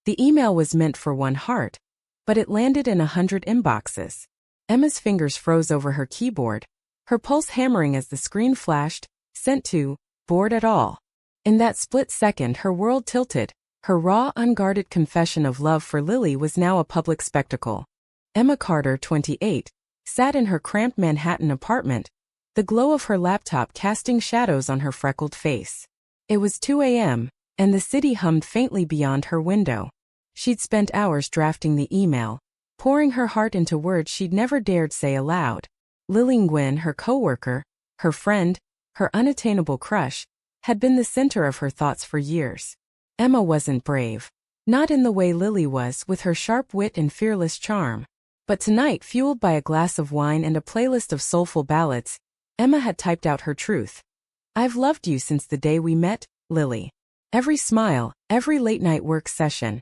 The email was meant for one heart, but it landed in 100 inboxes. Emma's fingers froze over her keyboard, her pulse hammering as the screen flashed, "Sent to, bored at all." In that split second her world tilted. Her raw, unguarded confession of love for Lily was now a public spectacle. Emma Carter, 28, sat in her cramped Manhattan apartment, the glow of her laptop casting shadows on her freckled face. It was 2 a.m., and the city hummed faintly beyond her window. She'd spent hours drafting the email, pouring her heart into words she'd never dared say aloud. Lily Nguyen, her coworker, her friend, her unattainable crush, had been the center of her thoughts for years. Emma wasn't brave. Not in the way Lily was, with her sharp wit and fearless charm. But tonight, fueled by a glass of wine and a playlist of soulful ballads, Emma had typed out her truth. "I've loved you since the day we met, Lily. Every smile, every late-night work session,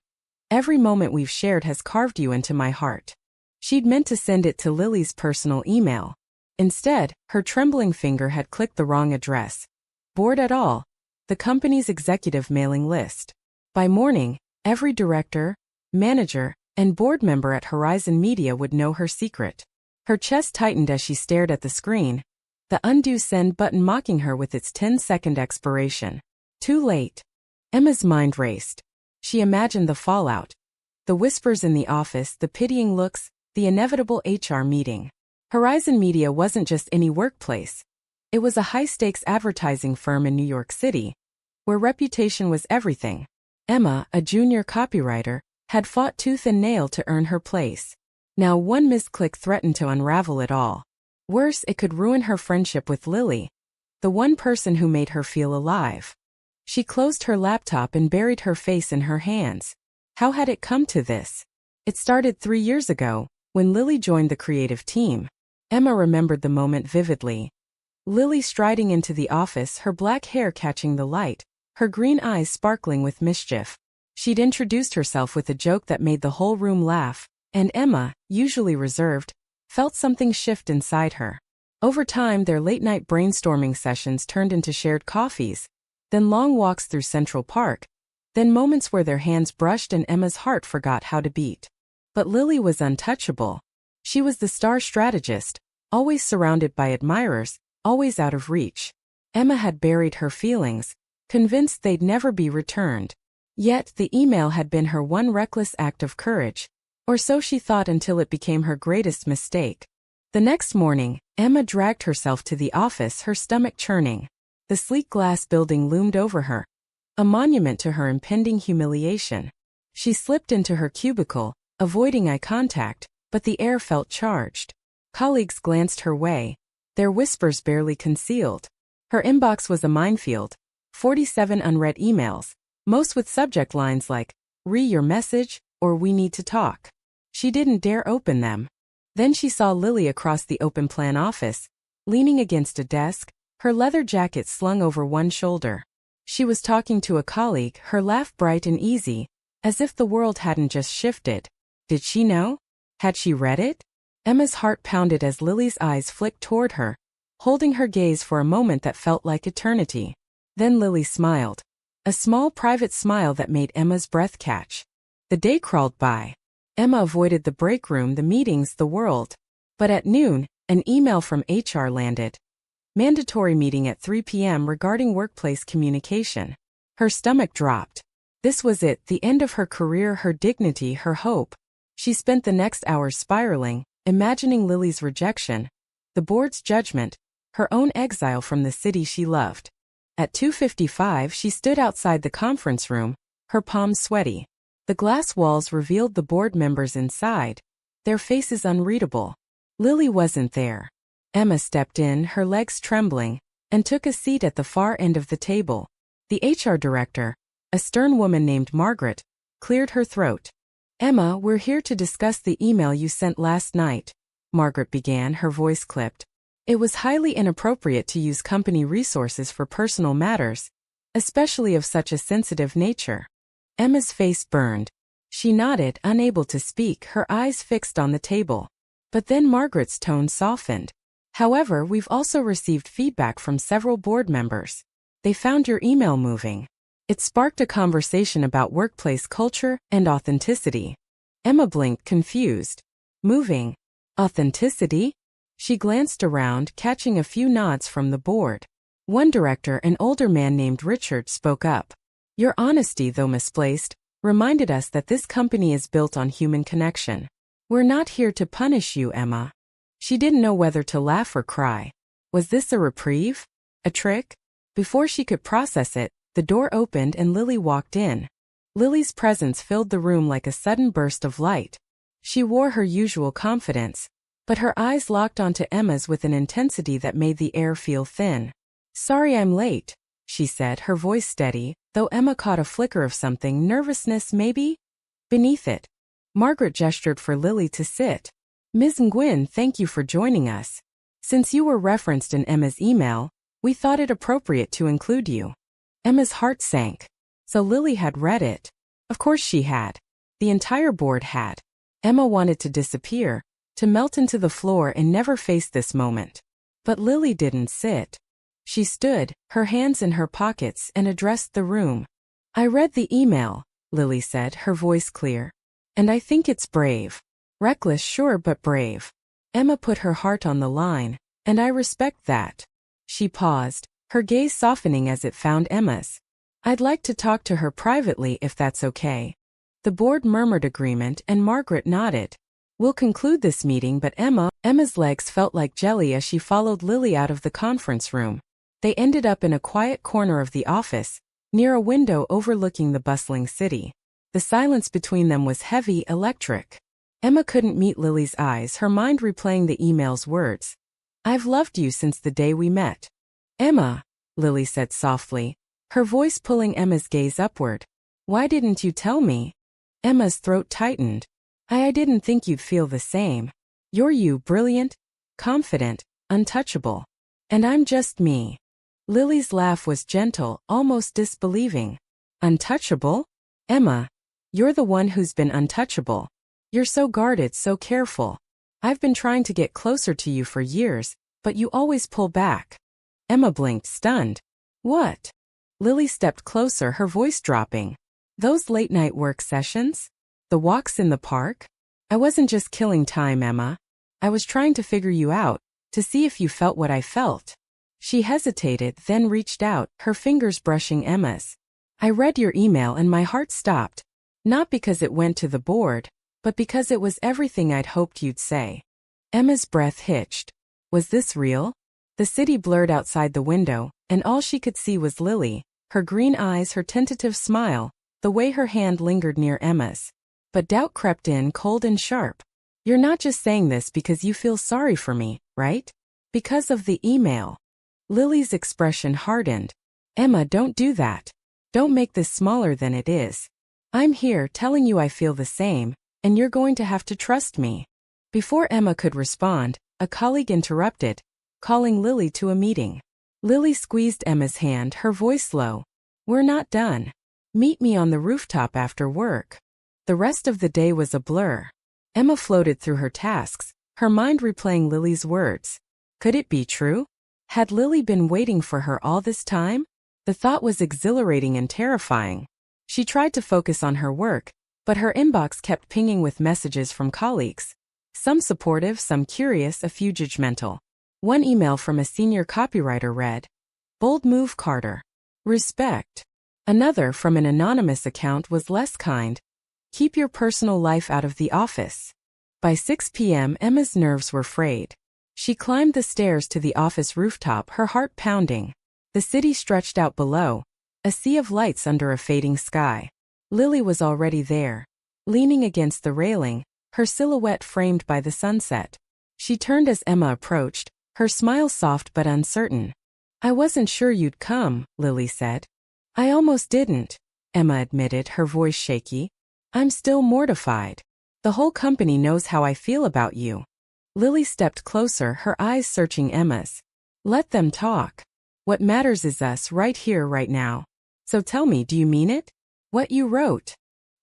every moment we've shared has carved you into my heart." She'd meant to send it to Lily's personal email. Instead, her trembling finger had clicked the wrong address. Bored at all, the company's executive mailing list. By morning, every director, manager, and board member at Horizon Media would know her secret. Her chest tightened as she stared at the screen, the undo send button mocking her with its 10-second expiration. Too late. Emma's mind raced. She imagined the fallout. The whispers in the office, the pitying looks, the inevitable HR meeting. Horizon Media wasn't just any workplace. It was a high-stakes advertising firm in New York City, where reputation was everything. Emma, a junior copywriter, had fought tooth and nail to earn her place. Now one misclick threatened to unravel it all. Worse, it could ruin her friendship with Lily, the one person who made her feel alive. She closed her laptop and buried her face in her hands. How had it come to this? It started 3 years ago, when Lily joined the creative team. Emma remembered the moment vividly. Lily striding into the office, her black hair catching the light, her green eyes sparkling with mischief. She'd introduced herself with a joke that made the whole room laugh, and Emma, usually reserved, felt something shift inside her. Over time, their late-night brainstorming sessions turned into shared coffees, then long walks through Central Park, then moments where their hands brushed and Emma's heart forgot how to beat. But Lily was untouchable. She was the star strategist, always surrounded by admirers, always out of reach. Emma had buried her feelings, convinced they'd never be returned. Yet the email had been her one reckless act of courage, or so she thought until it became her greatest mistake. The next morning, Emma dragged herself to the office, her stomach churning. The sleek glass building loomed over her, a monument to her impending humiliation. She slipped into her cubicle, avoiding eye contact, but the air felt charged. Colleagues glanced her way, their whispers barely concealed. Her inbox was a minefield, 47 unread emails, most with subject lines like, "Re your message," or "We need to talk." She didn't dare open them. Then she saw Lily across the open-plan office, leaning against a desk, her leather jacket slung over one shoulder. She was talking to a colleague, her laugh bright and easy, as if the world hadn't just shifted. Did she know? Had she read it? Emma's heart pounded as Lily's eyes flicked toward her, holding her gaze for a moment that felt like eternity. Then Lily smiled. A small private smile that made Emma's breath catch. The day crawled by. Emma avoided the break room, the meetings, the world. But at noon, an email from HR landed. Mandatory meeting at 3 p.m. regarding workplace communication. Her stomach dropped. This was it, the end of her career, her dignity, her hope. She spent the next hours spiraling, imagining Lily's rejection, the board's judgment, her own exile from the city she loved. At 2:55, she stood outside the conference room, her palms sweaty. The glass walls revealed the board members inside, their faces unreadable. Lily wasn't there. Emma stepped in, her legs trembling, and took a seat at the far end of the table. The HR director, a stern woman named Margaret, cleared her throat. "Emma, we're here to discuss the email you sent last night," Margaret began, her voice clipped. It was highly inappropriate to use company resources for personal matters, especially of such a sensitive nature. Emma's face burned. She nodded, unable to speak, her eyes fixed on the table. But then Margaret's tone softened. "However, we've also received feedback from several board members. They found your email moving. It sparked a conversation about workplace culture and authenticity. Emma blinked, confused. Moving. Authenticity? She glanced around, catching a few nods from the board. One director, an older man named Richard, spoke up. Your honesty, though misplaced, reminded us that this company is built on human connection. We're not here to punish you, Emma. She didn't know whether to laugh or cry. Was this a reprieve? A trick? Before she could process it, the door opened and Lily walked in. Lily's presence filled the room like a sudden burst of light. She wore her usual confidence, but her eyes locked onto Emma's with an intensity that made the air feel thin. Sorry I'm late, she said, her voice steady, though Emma caught a flicker of something, nervousness maybe? Beneath it. Margaret gestured for Lily to sit. Ms. Nguyen, thank you for joining us. Since you were referenced in Emma's email, we thought it appropriate to include you. Emma's heart sank. So Lily had read it. Of course she had. The entire board had. Emma wanted to disappear, to melt into the floor and never face this moment. But Lily didn't sit. She stood, her hands in her pockets, and addressed the room. I read the email, Lily said, her voice clear. And I think it's brave. Reckless, sure, but brave. Emma put her heart on the line, and I respect that. She paused, her gaze softening as it found Emma's. I'd like to talk to her privately if that's okay. The board murmured agreement and Margaret nodded. We'll conclude this meeting, but Emma's legs felt like jelly as she followed Lily out of the conference room. They ended up in a quiet corner of the office, near a window overlooking the bustling city. The silence between them was heavy, electric. Emma couldn't meet Lily's eyes, her mind replaying the email's words. I've loved you since the day we met. Emma, Lily said softly, her voice pulling Emma's gaze upward. Why didn't you tell me? Emma's throat tightened. I didn't think you'd feel the same. You're you, brilliant, confident, untouchable. And I'm just me. Lily's laugh was gentle, almost disbelieving. Untouchable? Emma, you're the one who's been untouchable. You're so guarded, so careful. I've been trying to get closer to you for years, but you always pull back. Emma blinked, stunned. What? Lily stepped closer, her voice dropping. Those late-night work sessions? The walks in the park? I wasn't just killing time, Emma. I was trying to figure you out, to see if you felt what I felt. She hesitated, then reached out, her fingers brushing Emma's. I read your email and my heart stopped. Not because it went to the board, but because it was everything I'd hoped you'd say. Emma's breath hitched. Was this real? The city blurred outside the window, and all she could see was Lily, her green eyes, her tentative smile, the way her hand lingered near Emma's. But doubt crept in, cold and sharp. You're not just saying this because you feel sorry for me, right? Because of the email. Lily's expression hardened. Emma, don't do that. Don't make this smaller than it is. I'm here telling you I feel the same, and you're going to have to trust me. Before Emma could respond, a colleague interrupted, calling Lily to a meeting. Lily squeezed Emma's hand, her voice low. We're not done. Meet me on the rooftop after work. The rest of the day was a blur. Emma floated through her tasks, her mind replaying Lily's words. Could it be true? Had Lily been waiting for her all this time? The thought was exhilarating and terrifying. She tried to focus on her work, but her inbox kept pinging with messages from colleagues. Some supportive, some curious, a few judgmental. One email from a senior copywriter read, "Bold move, Carter. Respect." Another from an anonymous account was less kind. "Keep your personal life out of the office." By 6 p.m., Emma's nerves were frayed. She climbed the stairs to the office rooftop, her heart pounding. The city stretched out below, a sea of lights under a fading sky. Lily was already there, leaning against the railing, her silhouette framed by the sunset. She turned as Emma approached, her smile soft but uncertain. I wasn't sure you'd come, Lily said. I almost didn't, Emma admitted, her voice shaky. I'm still mortified. The whole company knows how I feel about you. Lily stepped closer, her eyes searching Emma's. Let them talk. What matters is us right here, right now. So tell me, do you mean it? What you wrote?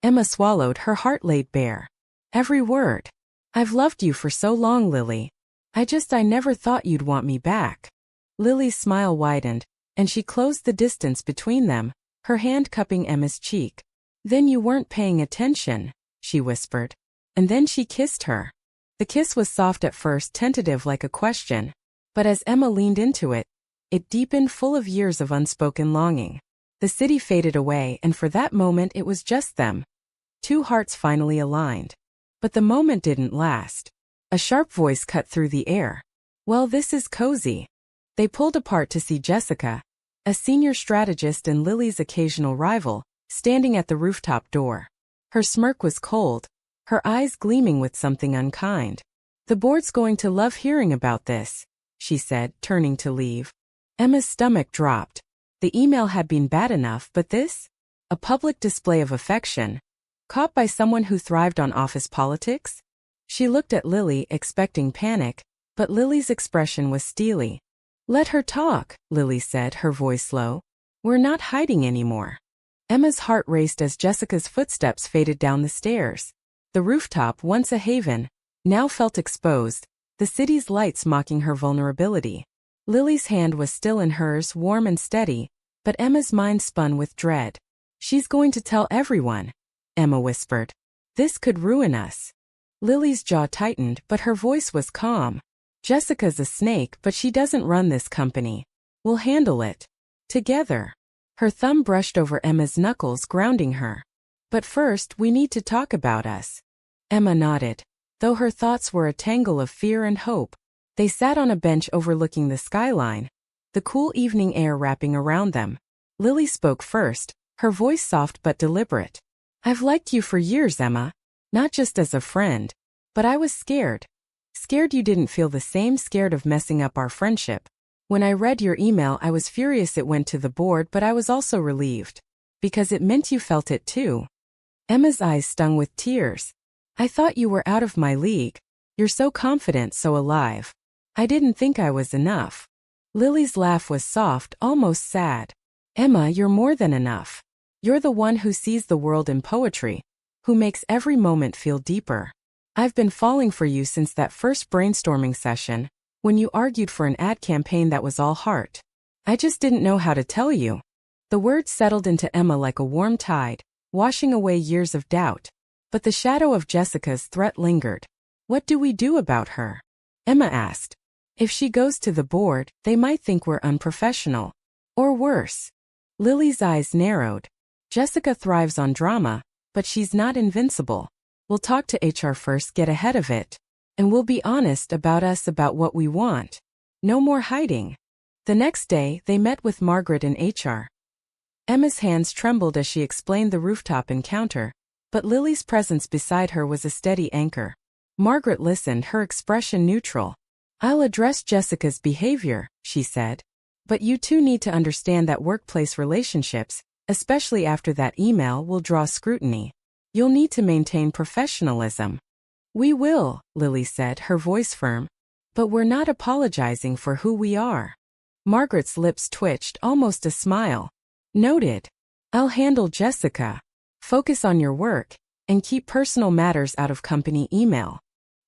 Emma swallowed, her heart laid bare. Every word. I've loved you for so long, Lily. I never thought you'd want me back. Lily's smile widened, and she closed the distance between them, her hand cupping Emma's cheek. "Then you weren't paying attention," she whispered. And then she kissed her. The kiss was soft at first, tentative like a question. But as Emma leaned into it, it deepened, full of years of unspoken longing. The city faded away, and for that moment it was just them. Two hearts finally aligned. But the moment didn't last. A sharp voice cut through the air. "Well, this is cozy." They pulled apart to see Jessica, a senior strategist and Lily's occasional rival, standing at the rooftop door. Her smirk was cold, her eyes gleaming with something unkind. "The board's going to love hearing about this," she said, turning to leave. Emma's stomach dropped. The email had been bad enough, but this? A public display of affection. Caught by someone who thrived on office politics? She looked at Lily, expecting panic, but Lily's expression was steely. "Let her talk," Lily said, her voice low. "We're not hiding anymore." Emma's heart raced as Jessica's footsteps faded down the stairs. The rooftop, once a haven, now felt exposed, the city's lights mocking her vulnerability. Lily's hand was still in hers, warm and steady, but Emma's mind spun with dread. "She's going to tell everyone," Emma whispered. "This could ruin us." Lily's jaw tightened, but her voice was calm. "Jessica's a snake, but she doesn't run this company. We'll handle it. Together." Her thumb brushed over Emma's knuckles, grounding her. "But first, we need to talk about us." Emma nodded. Though her thoughts were a tangle of fear and hope, they sat on a bench overlooking the skyline, the cool evening air wrapping around them. Lily spoke first, her voice soft but deliberate. "I've liked you for years, Emma. Not just as a friend. But I was scared. Scared you didn't feel the same, scared of messing up our friendship. When I read your email, I was furious it went to the board, but I was also relieved. Because it meant you felt it too." Emma's eyes stung with tears. "I thought you were out of my league. You're so confident, so alive. I didn't think I was enough." Lily's laugh was soft, almost sad. "Emma, you're more than enough. You're the one who sees the world in poetry, who makes every moment feel deeper. I've been falling for you since that first brainstorming session, when you argued for an ad campaign that was all heart. I just didn't know how to tell you." The words settled into Emma like a warm tide, washing away years of doubt. But the shadow of Jessica's threat lingered. "What do we do about her?" Emma asked. "If she goes to the board, they might think we're unprofessional. Or worse." Lily's eyes narrowed. "Jessica thrives on drama, but she's not invincible. We'll talk to HR first, get ahead of it. And we'll be honest about us, about what we want. No more hiding." The next day, they met with Margaret in HR. Emma's hands trembled as she explained the rooftop encounter, but Lily's presence beside her was a steady anchor. Margaret listened, her expression neutral. "I'll address Jessica's behavior," she said. "But you two need to understand that workplace relationships, especially after that email, will draw scrutiny. You'll need to maintain professionalism." "We will," Lily said, her voice firm. "But we're not apologizing for who we are." Margaret's lips twitched, almost a smile. "Noted. I'll handle Jessica. Focus on your work, and keep personal matters out of company email."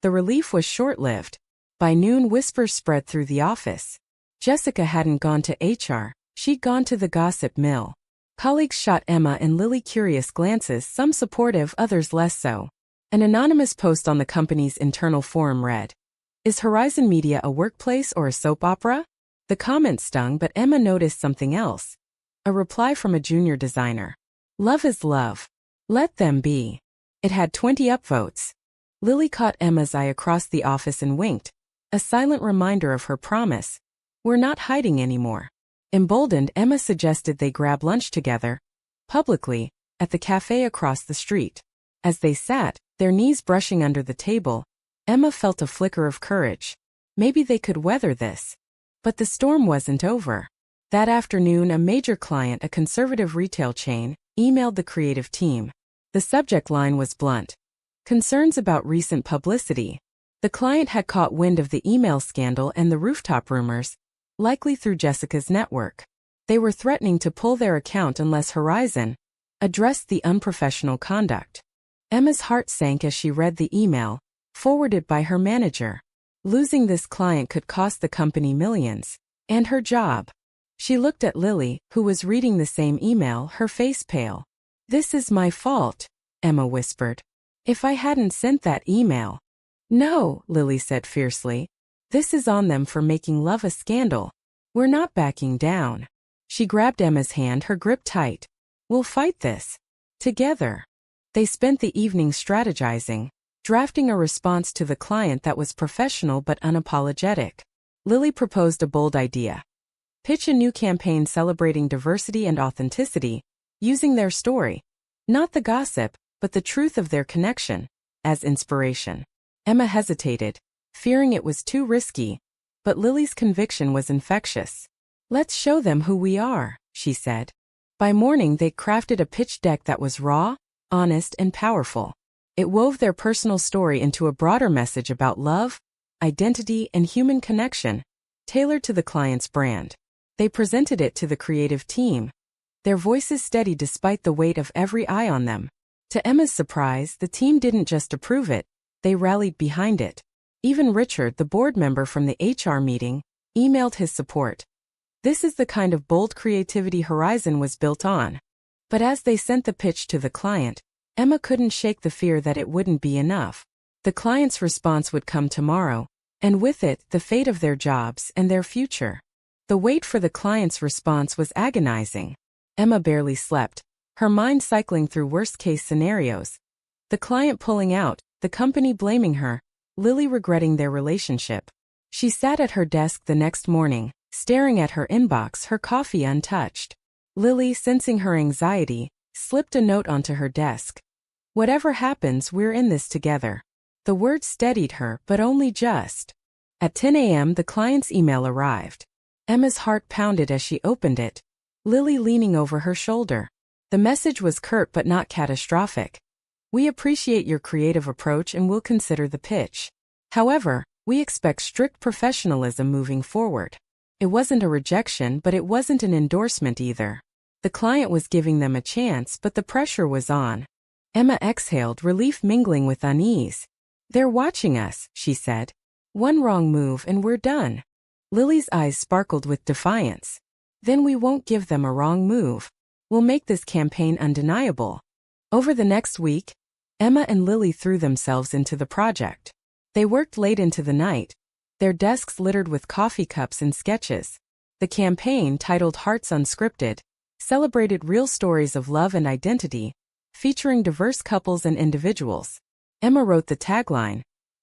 The relief was short-lived. By noon, whispers spread through the office. Jessica hadn't gone to HR, she'd gone to the gossip mill. Colleagues shot Emma and Lily curious glances, some supportive, others less so. An anonymous post on the company's internal forum read, "Is Horizon Media a workplace or a soap opera?" The comment stung, but Emma noticed something else. A reply from a junior designer. "Love is love. Let them be." It had 20 upvotes. Lily caught Emma's eye across the office and winked, a silent reminder of her promise. "We're not hiding anymore." Emboldened, Emma suggested they grab lunch together, publicly, at the cafe across the street. As they sat, their knees brushing under the table, Emma felt a flicker of courage. Maybe they could weather this. But the storm wasn't over. That afternoon, a major client, a conservative retail chain, emailed the creative team. The subject line was blunt. Concerns about recent publicity. The client had caught wind of the email scandal and the rooftop rumors, likely through Jessica's network. They were threatening to pull their account unless Horizon addressed the unprofessional conduct. Emma's heart sank as she read the email, forwarded by her manager. Losing this client could cost the company millions. And her job. She looked at Lily, who was reading the same email, her face pale. "This is my fault," Emma whispered. "If I hadn't sent that email." "No," Lily said fiercely. "This is on them for making love a scandal. We're not backing down." She grabbed Emma's hand, her grip tight. "We'll fight this. Together." They spent the evening strategizing, drafting a response to the client that was professional but unapologetic. Lily proposed a bold idea. Pitch a new campaign celebrating diversity and authenticity, using their story, not the gossip, but the truth of their connection, as inspiration. Emma hesitated, fearing it was too risky, but Lily's conviction was infectious. "Let's show them who we are," she said. By morning they crafted a pitch deck that was raw, honest, and powerful. It wove their personal story into a broader message about love, identity, and human connection, tailored to the client's brand. They presented it to the creative team, their voices steady despite the weight of every eye on them. To Emma's surprise, the team didn't just approve it, they rallied behind it. Even Richard, the board member from the HR meeting, emailed his support. This is the kind of bold creativity Horizon was built on. But as they sent the pitch to the client, Emma couldn't shake the fear that it wouldn't be enough. The client's response would come tomorrow, and with it, the fate of their jobs and their future. The wait for the client's response was agonizing. Emma barely slept, her mind cycling through worst-case scenarios. The client pulling out, the company blaming her, Lily regretting their relationship. She sat at her desk the next morning, staring at her inbox, her coffee untouched. Lily, sensing her anxiety, slipped a note onto her desk. "Whatever happens, we're in this together." The words steadied her, but only just. At 10 a.m. the client's email arrived. Emma's heart pounded as she opened it, Lily leaning over her shoulder. The message was curt but not catastrophic. "We appreciate your creative approach and will consider the pitch. However, we expect strict professionalism moving forward." It wasn't a rejection, but it wasn't an endorsement either. The client was giving them a chance, but the pressure was on. Emma exhaled, relief mingling with unease. "They're watching us," she said. "One wrong move and we're done." Lily's eyes sparkled with defiance. "Then we won't give them a wrong move. We'll make this campaign undeniable." Over the next week, Emma and Lily threw themselves into the project. They worked late into the night, their desks littered with coffee cups and sketches. The campaign, titled Hearts Unscripted, celebrated real stories of love and identity, featuring diverse couples and individuals. Emma wrote the tagline,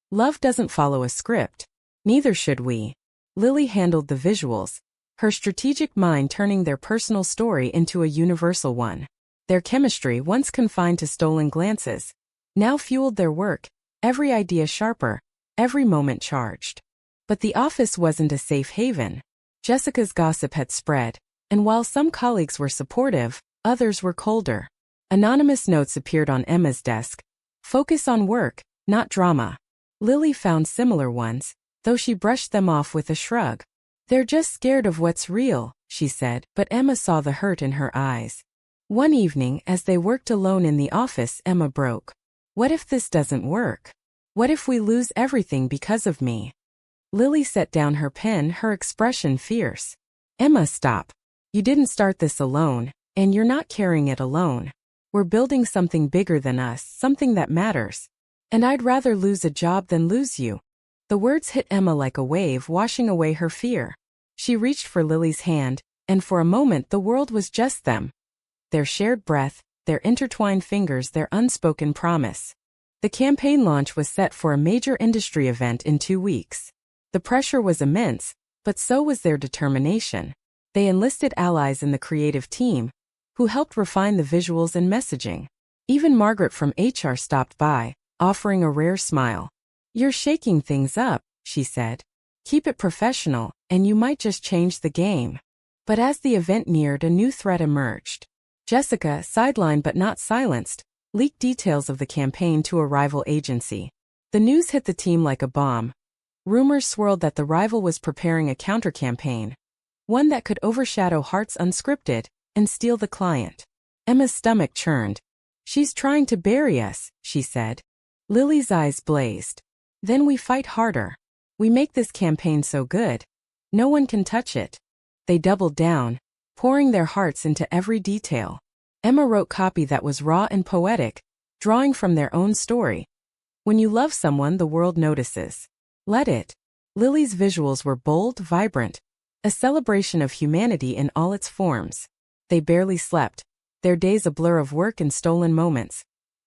"Love doesn't follow a script. Neither should we." Lily handled the visuals, her strategic mind turning their personal story into a universal one. Their chemistry, once confined to stolen glances, now fueled their work, every idea sharper, every moment charged. But the office wasn't a safe haven. Jessica's gossip had spread, and while some colleagues were supportive, others were colder. Anonymous notes appeared on Emma's desk. "Focus on work, not drama." Lily found similar ones, though she brushed them off with a shrug. "They're just scared of what's real," she said, but Emma saw the hurt in her eyes. One evening, as they worked alone in the office, Emma broke. "What if this doesn't work? What if we lose everything because of me?" Lily set down her pen, her expression fierce. "Emma, stop. You didn't start this alone, and you're not carrying it alone. We're building something bigger than us, something that matters. And I'd rather lose a job than lose you." The words hit Emma like a wave, washing away her fear. She reached for Lily's hand, and for a moment the world was just them. Their shared breath, their intertwined fingers, their unspoken promise. The campaign launch was set for a major industry event in 2 weeks. The pressure was immense, but so was their determination. They enlisted allies in the creative team, who helped refine the visuals and messaging. Even Margaret from HR stopped by, offering a rare smile. "You're shaking things up," she said. "Keep it professional, and you might just change the game." But as the event neared, a new threat emerged. Jessica, sidelined but not silenced, leaked details of the campaign to a rival agency. The news hit the team like a bomb. Rumors swirled that the rival was preparing a counter-campaign, one that could overshadow Hearts Unscripted and steal the client. Emma's stomach churned. "She's trying to bury us," she said. Lily's eyes blazed. "Then we fight harder. We make this campaign so good, no one can touch it." They doubled down, pouring their hearts into every detail. Emma wrote copy that was raw and poetic, drawing from their own story. When you love someone, the world notices. Let it. Lily's visuals were bold, vibrant, a celebration of humanity in all its forms. They barely slept, their days a blur of work and stolen moments.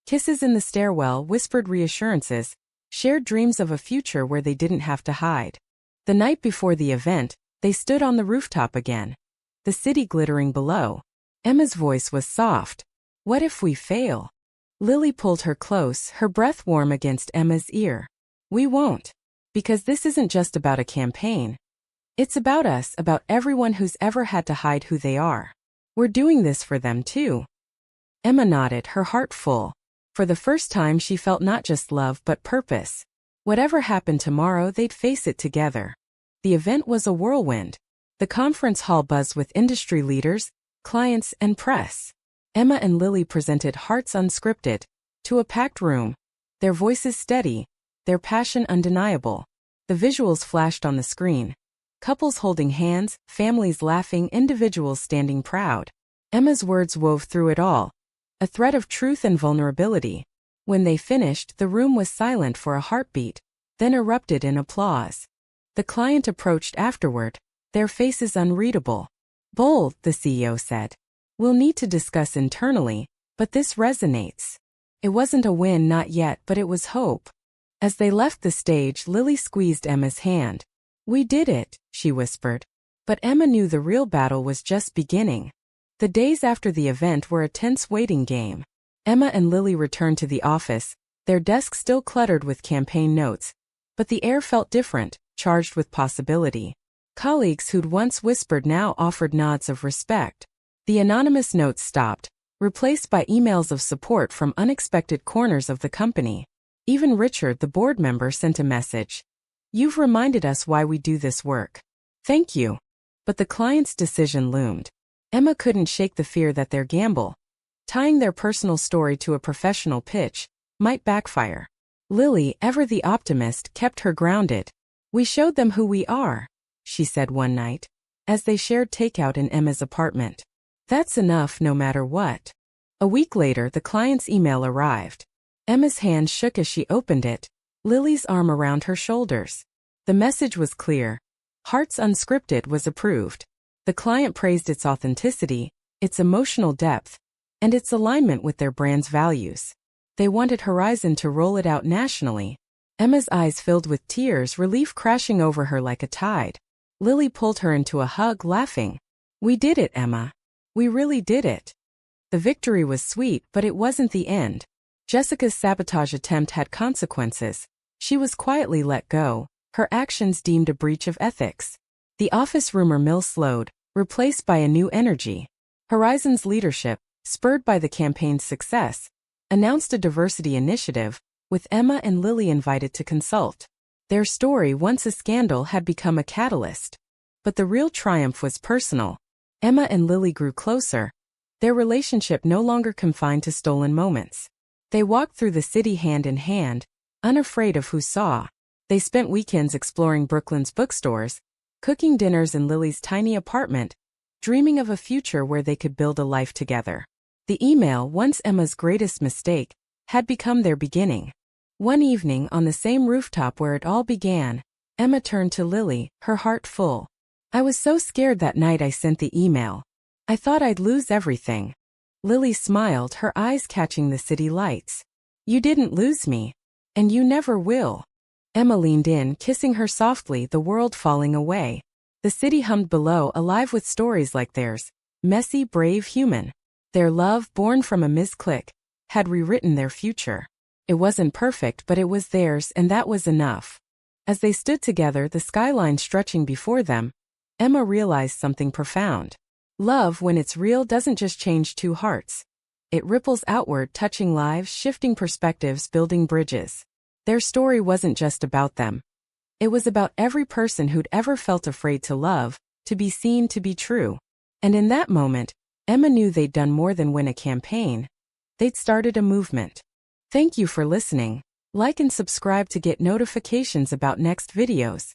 Kisses in the stairwell, whispered reassurances, shared dreams of a future where they didn't have to hide. The night before the event, they stood on the rooftop again, the city glittering below. Emma's voice was soft. What if we fail? Lily pulled her close, her breath warm against Emma's ear. We won't. Because this isn't just about a campaign. It's about us, about everyone who's ever had to hide who they are. We're doing this for them too. Emma nodded, her heart full. For the first time she felt not just love but purpose. Whatever happened tomorrow, they'd face it together. The event was a whirlwind. The conference hall buzzed with industry leaders, clients, and press. Emma and Lily presented Hearts Unscripted to a packed room, their voices steady, their passion undeniable. The visuals flashed on the screen. Couples holding hands, families laughing, individuals standing proud. Emma's words wove through it all, a thread of truth and vulnerability. When they finished, the room was silent for a heartbeat, then erupted in applause. The client approached afterward, their faces unreadable. Bold, the CEO said. We'll need to discuss internally, but this resonates. It wasn't a win, not yet, but it was hope. As they left the stage, Lily squeezed Emma's hand. We did it, she whispered. But Emma knew the real battle was just beginning. The days after the event were a tense waiting game. Emma and Lily returned to the office, their desks still cluttered with campaign notes. But the air felt different, charged with possibility. Colleagues who'd once whispered now offered nods of respect. The anonymous notes stopped, replaced by emails of support from unexpected corners of the company. Even Richard, the board member, sent a message. You've reminded us why we do this work. Thank you. But the client's decision loomed. Emma couldn't shake the fear that their gamble, tying their personal story to a professional pitch, might backfire. Lily, ever the optimist, kept her grounded. We showed them who we are, she said one night, as they shared takeout in Emma's apartment. That's enough no matter what. A week later, the client's email arrived. Emma's hand shook as she opened it, Lily's arm around her shoulders. The message was clear. Hearts Unscripted was approved. The client praised its authenticity, its emotional depth, and its alignment with their brand's values. They wanted Horizon to roll it out nationally. Emma's eyes filled with tears, relief crashing over her like a tide. Lily pulled her into a hug, laughing. We did it, Emma. We really did it. The victory was sweet, but it wasn't the end. Jessica's sabotage attempt had consequences. She was quietly let go, her actions deemed a breach of ethics. The office rumor mill slowed, replaced by a new energy. Horizon's leadership, spurred by the campaign's success, announced a diversity initiative, with Emma and Lily invited to consult. Their story, once a scandal, had become a catalyst. But the real triumph was personal. Emma and Lily grew closer, their relationship no longer confined to stolen moments. They walked through the city hand in hand, unafraid of who saw. They spent weekends exploring Brooklyn's bookstores, cooking dinners in Lily's tiny apartment, dreaming of a future where they could build a life together. The email, once Emma's greatest mistake, had become their beginning. One evening, on the same rooftop where it all began, Emma turned to Lily, her heart full. I was so scared that night I sent the email. I thought I'd lose everything. Lily smiled, her eyes catching the city lights. You didn't lose me. And you never will. Emma leaned in, kissing her softly, the world falling away. The city hummed below, alive with stories like theirs. Messy, brave, human. Their love, born from a misclick, had rewritten their future. It wasn't perfect, but it was theirs, and that was enough. As they stood together, the skyline stretching before them, Emma realized something profound. Love, when it's real, doesn't just change two hearts. It ripples outward, touching lives, shifting perspectives, building bridges. Their story wasn't just about them. It was about every person who'd ever felt afraid to love, to be seen, to be true. And in that moment, Emma knew they'd done more than win a campaign. They'd started a movement. Thank you for listening. Like and subscribe to get notifications about next videos.